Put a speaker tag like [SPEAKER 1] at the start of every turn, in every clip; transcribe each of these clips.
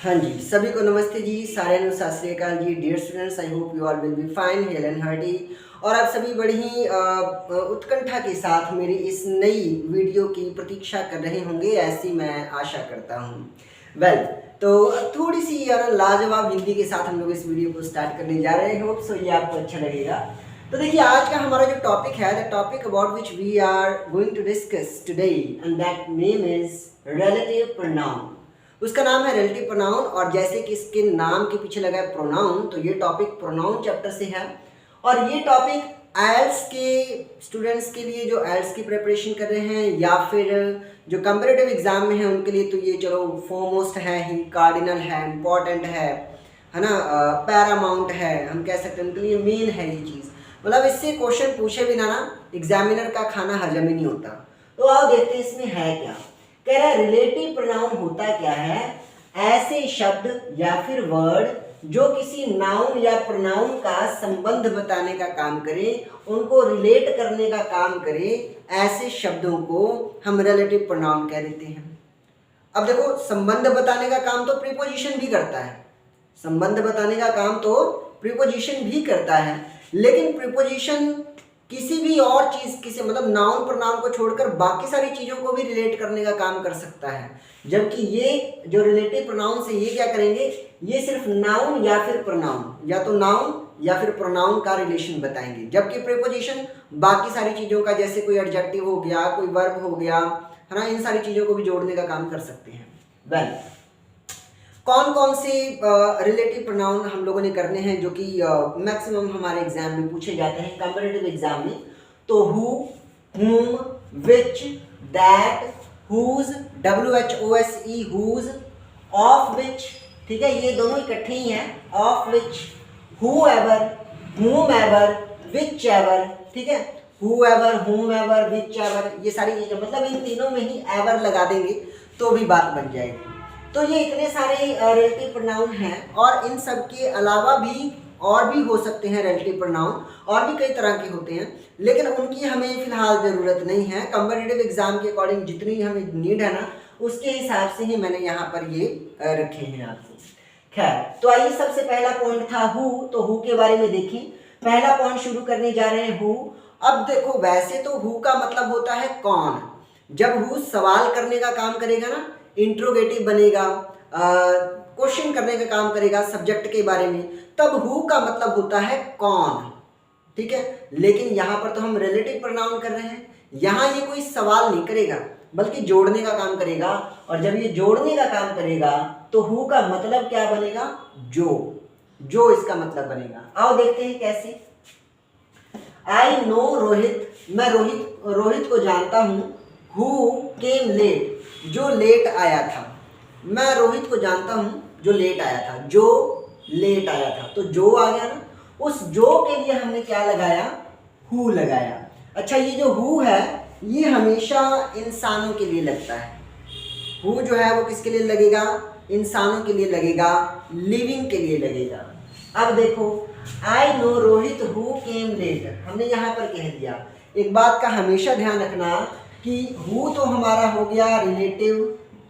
[SPEAKER 1] हाँ जी, सभी को नमस्ते जी, सारे सत श्री अकाल जी, dear students, I hope you all will be fine, hale and hearty. और आप सभी बड़ी ही उत्कंठा के साथ मेरी इस नई वीडियो की प्रतीक्षा कर रहे होंगे, ऐसी मैं आशा करता हूँ। वेल, तो थोड़ी सी लाजवाब हिंदी के साथ हम लोग इस वीडियो को स्टार्ट करने जा रहे हैं। होप सो ये आपको अच्छा लगेगा। तो देखिए, आज का हमारा जो टॉपिक है, the topic about which we are going to discuss today, and that name is relative pronoun. उसका नाम है रिलेटिव प्रोनाउन, और जैसे कि इसके नाम के पीछे लगा है प्रोनाउन, तो ये टॉपिक प्रोनाउन चैप्टर से है। और ये टॉपिक आइल्स के स्टूडेंट्स के लिए जो आइल्स की प्रिपरेशन कर रहे हैं, या फिर जो कंपैरेटिव एग्जाम में है उनके लिए, तो ये चलो फॉरमोस्ट है ही, कार्डिनल है, इम्पॉर्टेंट है ना, पैरामाउंट है, हम कह सकते हैं उनके लिए मेन है ये चीज़। मतलब इससे क्वेश्चन पूछे बिना ना एग्जामिनर का खाना हजम ही नहीं होता। तो आओ देखते हैं इसमें है क्या। कह रहा है रिलेटिव प्रोनाउन होता क्या है, ऐसे शब्द या फिर वर्ड जो किसी नाउन या प्रोनाउन का संबंध बताने का काम करे, उनको रिलेट करने का काम करे, ऐसे शब्दों को हम रिलेटिव प्रोनाउन कह देते हैं। अब देखो, संबंध बताने का काम तो प्रीपोजिशन भी करता है, संबंध बताने का काम तो प्रीपोजिशन भी करता है, लेकिन प्रीपोजिशन किसी भी और चीज़, किसी मतलब नाउन प्रोनाउन को छोड़कर बाकी सारी चीज़ों को भी रिलेट करने का काम कर सकता है। जबकि ये जो रिलेटिव प्रोनाउन से ये क्या करेंगे, ये सिर्फ नाउन या फिर प्रोनाउन, या तो नाउन या फिर प्रोनाउन का रिलेशन बताएंगे। जबकि प्रीपोजिशन बाकी सारी चीज़ों का, जैसे कोई एडजेक्टिव हो गया, कोई वर्ब हो गया, है ना, इन सारी चीज़ों को भी जोड़ने का काम कर सकते हैं। वेल, कौन कौन से रिलेटिव प्रोनाउन हम लोगों ने करने हैं जो कि मैक्सिमम हमारे एग्जाम में पूछे जाते हैं, कंपैरेटिव एग्जाम में। तो who, whom, which, that, whose, WHOSE, whose, of which, ठीक है, ये दोनों इकट्ठे ही हैं, of which, whoever, whomever, whichever, ठीक है, whoever, whomever, whichever, ये सारी चीजें, मतलब इन तीनों में ही ever लगा देंगे तो भी बात बन जाएगी। तो ये इतने सारे रिलेटिव प्रोनाउन हैं, और इन सब के अलावा भी और भी हो सकते हैं रिलेटिव प्रोनाउन, और भी कई तरह के होते हैं, लेकिन उनकी हमें फिलहाल ज़रूरत नहीं है। कंपैरेटिव एग्जाम के अकॉर्डिंग जितनी हमें नीड है ना, उसके हिसाब से ही मैंने यहाँ पर ये रखे हैं आपको। खैर, तो आइए, सबसे पहला पॉइंट था हु, तो हु के बारे में देखें। पहला पॉइंट शुरू करने जा रहे हैं हु। अब देखो, वैसे तो हु का मतलब होता है कौन। जब हु सवाल करने का काम करेगा ना, इंट्रोगेटिव बनेगा, क्वेश्चन करने का काम करेगा सब्जेक्ट के बारे में, तब हु का मतलब होता है कौन, ठीक है। लेकिन यहाँ पर तो हम रिलेटिव प्रोनाउन कर रहे हैं, यहाँ ये कोई सवाल नहीं करेगा बल्कि जोड़ने का काम करेगा, और जब ये जोड़ने का काम करेगा तो हु का मतलब क्या बनेगा, जो इसका मतलब बनेगा। आओ देखते हैं कैसे। आई नो रोहित, मैं रोहित को जानता हूँ। हु केम लेट, जो लेट आया था। मैं रोहित को जानता हूँ जो लेट आया था, जो लेट आया था, तो जो आ गया ना, उस जो के लिए हमने क्या लगाया, हु लगाया। अच्छा, ये जो हु है ये हमेशा इंसानों के लिए लगता है। हु जो है वो किसके लिए लगेगा, इंसानों के लिए लगेगा, लिविंग के लिए लगेगा। अब देखो, I know Rohit who came late, हमने यहाँ पर कह दिया। एक बात का हमेशा ध्यान रखना कि हु तो हमारा हो गया रिलेटिव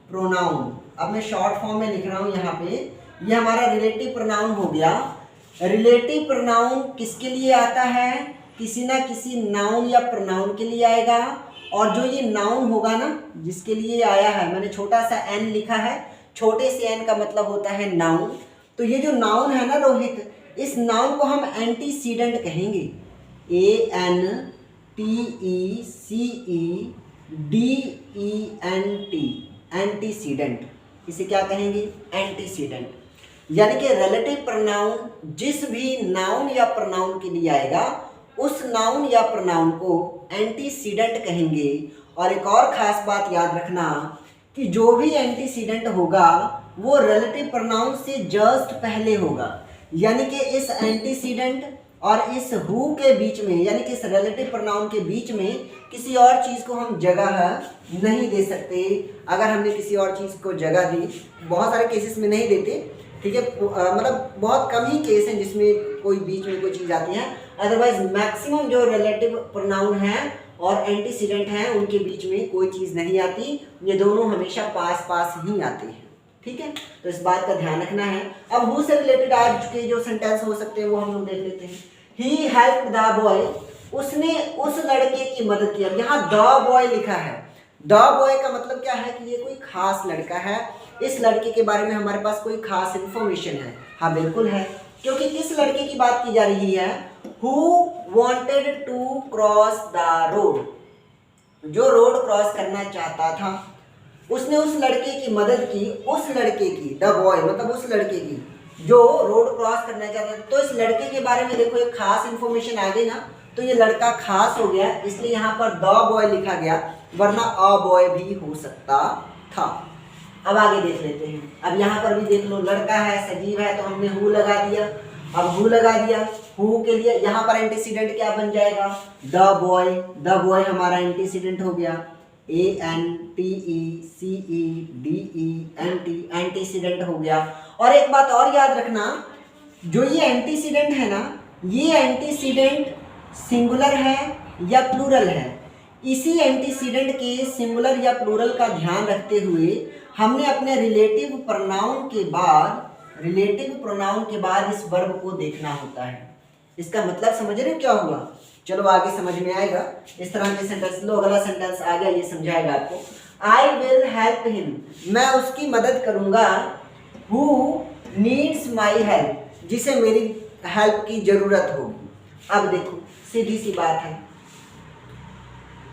[SPEAKER 1] प्रोनाउन। अब मैं शॉर्ट फॉर्म में लिख रहा हूँ यहाँ पे, ये हमारा रिलेटिव प्रोनाउन हो गया। रिलेटिव प्रोनाउन किसके लिए आता है, किसी ना किसी नाउन या प्रोनाउन के लिए आएगा। और जो ये नाउन होगा ना, जिसके लिए आया है, मैंने छोटा सा एन लिखा है, छोटे से एन का मतलब होता है नाउन। तो ये जो नाउन है ना रोहित, इस नाउन को हम एंटीसीडेंट कहेंगे, ANTECEDENT, एंटीसीडेंट। इसे क्या कहेंगे, एंटीसीडेंट। यानी कि रिलेटिव प्रोनाउन जिस भी नाउन या प्रोनाउन के लिए आएगा, उस नाउन या प्रोनाउन को एंटीसीडेंट कहेंगे। और एक और खास बात याद रखना कि जो भी एंटीसीडेंट होगा वो रिलेटिव प्रोनाउन से जस्ट पहले होगा। यानी कि इस एंटीसीडेंट और इस हु के बीच में, यानी कि इस रिलेटिव प्रोनाउन के बीच में किसी और चीज़ को हम जगह नहीं दे सकते। अगर हमने किसी और चीज़ को जगह दी, बहुत सारे केसेस में नहीं देते, ठीक है, मतलब बहुत कम ही केस हैं जिसमें कोई बीच में कोई चीज़ आती है। अदरवाइज मैक्सिमम जो रिलेटिव प्रोनाउन है और एंटीसीडेंट हैं, उनके बीच में कोई चीज़ नहीं आती। ये दोनों हमेशा पास पास ही आते हैं। ठीक है, तो इस बात का ध्यान रखना है। अब हु से रिलेटेड आज के जो सेंटेंस हो सकते हैं वो हम लोग देख लेते हैं। ही हेल्प द बॉय, उसने उस लड़के की मदद की। अब यहाँ द बॉय लिखा है, द बॉय का मतलब क्या है कि ये कोई खास लड़का है, इस लड़के के बारे में हमारे पास कोई खास इंफॉर्मेशन है। हाँ बिल्कुल है, क्योंकि किस लड़के की बात की जा रही है, who wanted to cross the road, जो रोड क्रॉस करना चाहता था, उसने उस लड़के की मदद की, उस लड़के की, द बॉय मतलब उस लड़के की जो रोड क्रॉस करना चाहता था। तो इस लड़के के बारे में देखो एक खास इंफॉर्मेशन आ गई ना, तो ये लड़का खास हो गया, इसलिए यहाँ पर द बॉय लिखा गया, वरना अ बॉय भी हो सकता था। अब आगे देख लेते हैं। अब यहाँ पर भी देख लो, लड़का है, सजीव है, तो हमने हु लगा दिया। अब हु लगा दिया, हु के लिए यहाँ पर एंटीसीडेंट क्या बन जाएगा, द बॉय। द बॉय हमारा एंटीसीडेंट हो गया, ANTECEDENT, एंटीसीडेंट हो गया। और एक बात और याद रखना, जो ये एंटीसीडेंट है ना, ये एंटीसीडेंट सिंगुलर है या प्लूरल है। इसी एंटीसीडेंट के सिंगुलर या प्लूरल का ध्यान रखते हुए हमने अपने रिलेटिव प्रोनाउन के बाद इस वर्ब को देखना होता है। इसका मतलब समझ रहे हो क्या हुआ? चलो आगे समझ में आएगा। इस तरह के सेंटेंस लो, अगला सेंटेंस आ गया, ये समझाएगा आपको। आई विल हेल्प हिम, मैं उसकी मदद करूंगा। हु नीड्स माई हेल्प, जिसे मेरी हेल्प की जरूरत होगी। अब देखो सीधी सी बात है,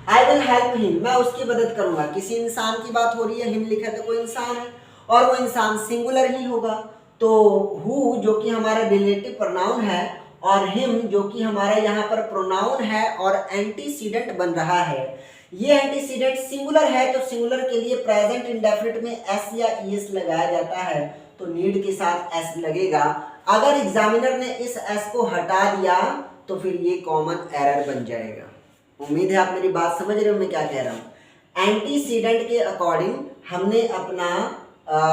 [SPEAKER 1] आई विल हेल्प हिम, मैं उसकी मदद करूंगा। किसी इंसान की बात हो रही है, हिम लिखा है तो कोई इंसान है, और वो इंसान सिंगुलर ही होगा। तो हु जो कि हमारा रिलेटिव प्रोनाउन है, और हिम जो कि हमारा यहाँ पर प्रोनाउन है और एंटीसीडेंट बन रहा है। ये एंटीसीडेंट सिंगुलर है, तो सिंगुलर के लिए प्रेजेंट इंडेफिनिट में एस या ईएस लगाया जाता है, तो नीड के साथ एस लगेगा। अगर एग्जामिनर ने इस एस को हटा दिया तो फिर ये कॉमन एरर बन जाएगा। उम्मीद है आप मेरी बात समझ रहे हो मैं क्या कह रहा हूँ। एंटीसीडेंट के अकॉर्डिंग हमने अपना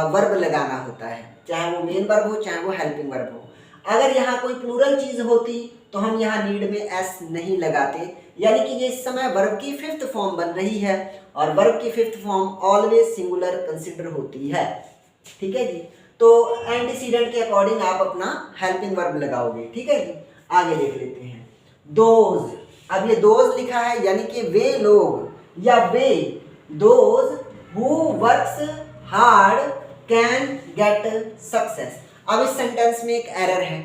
[SPEAKER 1] वर्ब लगाना होता है, चाहे वो मेन वर्ब हो चाहे वो हेल्पिंग वर्ब हो। अगर यहाँ कोई प्लूरल चीज होती तो हम यहाँ नीड में एस नहीं लगाते, यानी कि ये इस समय वर्ब की फिफ्थ फॉर्म बन रही है, और वर्ब की fifth form always singular consider होती है। ठीक है जी, तो एंटीसीडेंट के अकॉर्डिंग आप अपना हेल्पिंग वर्ब लगाओगे। ठीक है जी, आगे देख लेते हैं। दोज, अब ये दोज लिखा है, यानी कि वे लोग या वे, those who works hard can get success. अब इस सेंटेंस में एक एरर है,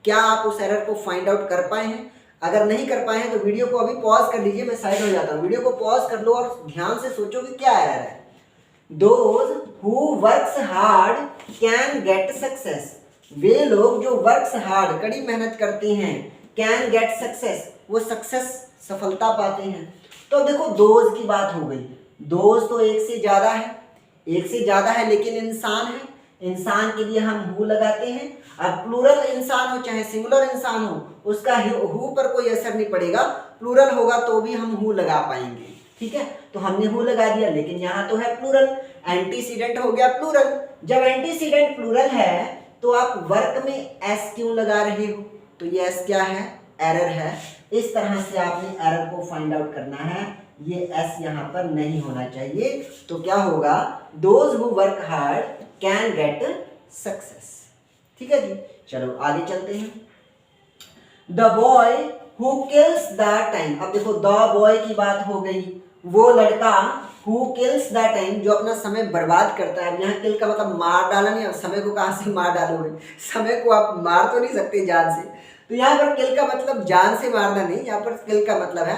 [SPEAKER 1] क्या आप उस एरर को फाइंड आउट कर पाए हैं? अगर नहीं कर पाए हैं तो वीडियो को अभी पॉज कर लीजिए, मैं साइड हो जाता हूँ। वीडियो को पॉज कर लो और ध्यान से सोचो कि क्या एरर है। Those who works hard can get success, वे लोग जो वर्क्स हार्ड कड़ी मेहनत करते हैं, कैन गेट सक्सेस वो सक्सेस सफलता पाते हैं। तो देखो दोज की बात हो गई, दोज तो एक से ज्यादा है, एक से ज्यादा है लेकिन इंसान है, इंसान के लिए हम हु लगाते हैं। अब प्लूरल इंसान हो चाहे सिंगुलर इंसान हो, उसका हु पर कोई असर नहीं पड़ेगा, प्लूरल होगा तो भी हम हु लगा पाएंगे। ठीक है, तो हमने हु लगा दिया, लेकिन यहाँ तो है प्लूरल, एंटीसीडेंट हो गया प्लूरल। जब एंटीसीडेंट प्लूरल है तो आप वर्क में एस क्यों लगा रहे हो? तो ये एस क्या है? एरर है। इस तरह से आपने एरर को फाइंड आउट करना है, ये एस यहाँ पर नहीं होना चाहिए। तो क्या होगा? Those who work hard can get success. ठीक है जी, चलो आगे चलते हैं। The boy who kills the time, अब देखो द बॉय की बात हो गई, वो लड़का हु किल्स द टाइम जो अपना समय बर्बाद करता है। अब यहाँ किल का मतलब मार डाला नहीं, समय को कहाँ से मार डालोगे? समय को आप मार तो नहीं सकते जान से, तो यहाँ पर किल का मतलब जान से मारना नहीं, यहाँ पर किल का मतलब है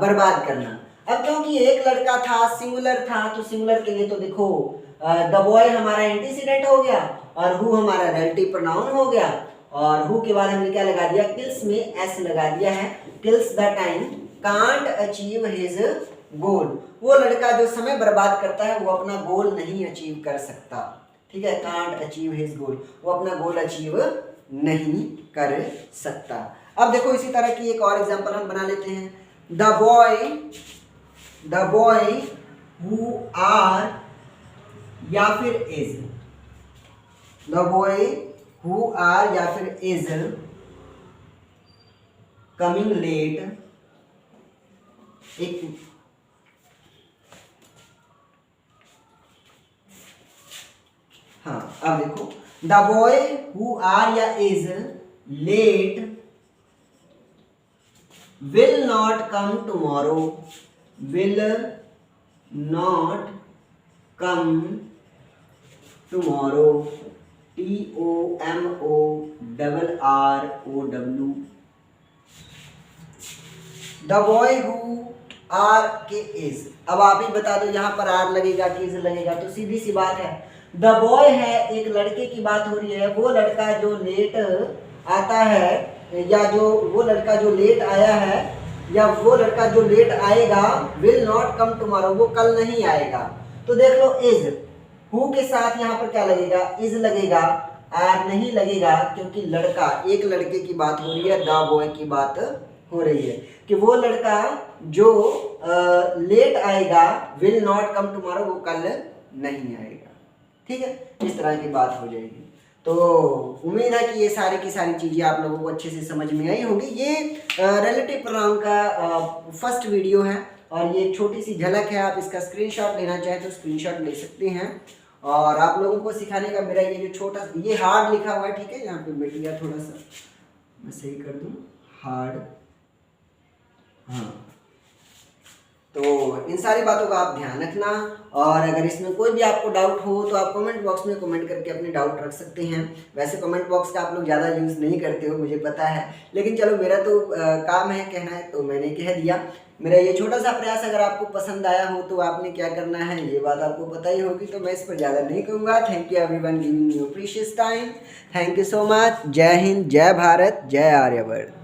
[SPEAKER 1] बर्बाद करना। अब क्योंकि एक लड़का था, सिंगुलर था, तो सिंगुलर के लिए तो देखो द बॉय हमारा एंटीसीडेंट हो गया और हु हमारा रिलेटिव प्रोनाउन हो गया, और हु के बाद हमने क्या लगा दिया? किल्स में एस लगा दिया है। Kills the time can't achieve his goal, वो लड़का जो समय बर्बाद करता है वो अपना गोल नहीं अचीव कर सकता। ठीक है, कांट अचीव हिज गोल, वो अपना गोल अचीव नहीं कर सकता। अब देखो इसी तरह की एक और एग्जांपल हम बना लेते हैं। द बॉय हु आर या फिर is, the boy who are या फिर इज कमिंग लेट, एक, 1 मिनट, हाँ, अब देखो, द बॉय हु आर या is late will not come tomorrow, will not come tomorrow, TOMORROW, the boy who are के इज। अब आप ही बता दो यहाँ पर आर लगेगा कि इज लगेगा, तो सीधी सी बात है, द बॉय है, एक लड़के की बात हो रही है, वो लड़का जो लेट आता है, या जो वो लड़का जो लेट आया है, या वो लड़का जो लेट आएगा, विल नॉट कम टुमारो, वो कल नहीं आएगा। तो देख लो, इज हु के साथ यहाँ पर क्या लगेगा, इज लगेगा, आर नहीं लगेगा, क्योंकि लड़का, एक लड़के की बात हो रही है, द बॉय की बात हो रही है कि वो लड़का जो लेट आएगा, विल नॉट कम टुमारो, वो कल नहीं आएगा। ठीक है, इस तरह की बात हो जाएगी। तो उम्मीद है कि ये सारी की सारी चीज़ें आप लोगों को अच्छे से समझ में आई होंगी। ये रिलेटिव प्रोनाउन का फर्स्ट वीडियो है और ये छोटी सी झलक है। आप इसका स्क्रीनशॉट लेना चाहें तो स्क्रीनशॉट ले सकते हैं। और आप लोगों को सिखाने का मेरा ये जो छोटा, ये हार्ड लिखा हुआ है, ठीक है, यहाँ पे मिट गया थोड़ा सा, मैं सही कर दूँ, हार्ड, हाँ। तो इन सारी बातों का आप ध्यान रखना, और अगर इसमें कोई भी आपको डाउट हो तो आप कमेंट बॉक्स में कमेंट करके अपने डाउट रख सकते हैं। वैसे कमेंट बॉक्स का आप लोग ज़्यादा यूज़ नहीं करते हो, मुझे पता है, लेकिन चलो मेरा तो काम है कहना है, तो मैंने कह दिया। मेरा ये छोटा सा प्रयास अगर आपको पसंद आया हो तो आपने क्या करना है, ये बात आपको पता ही होगी, तो मैं इस पर ज़्यादा नहीं कहूँगा। Thank you everyone giving you precious time. Thank you so much. जय हिंद, जय भारत, जय आर्यवर्त।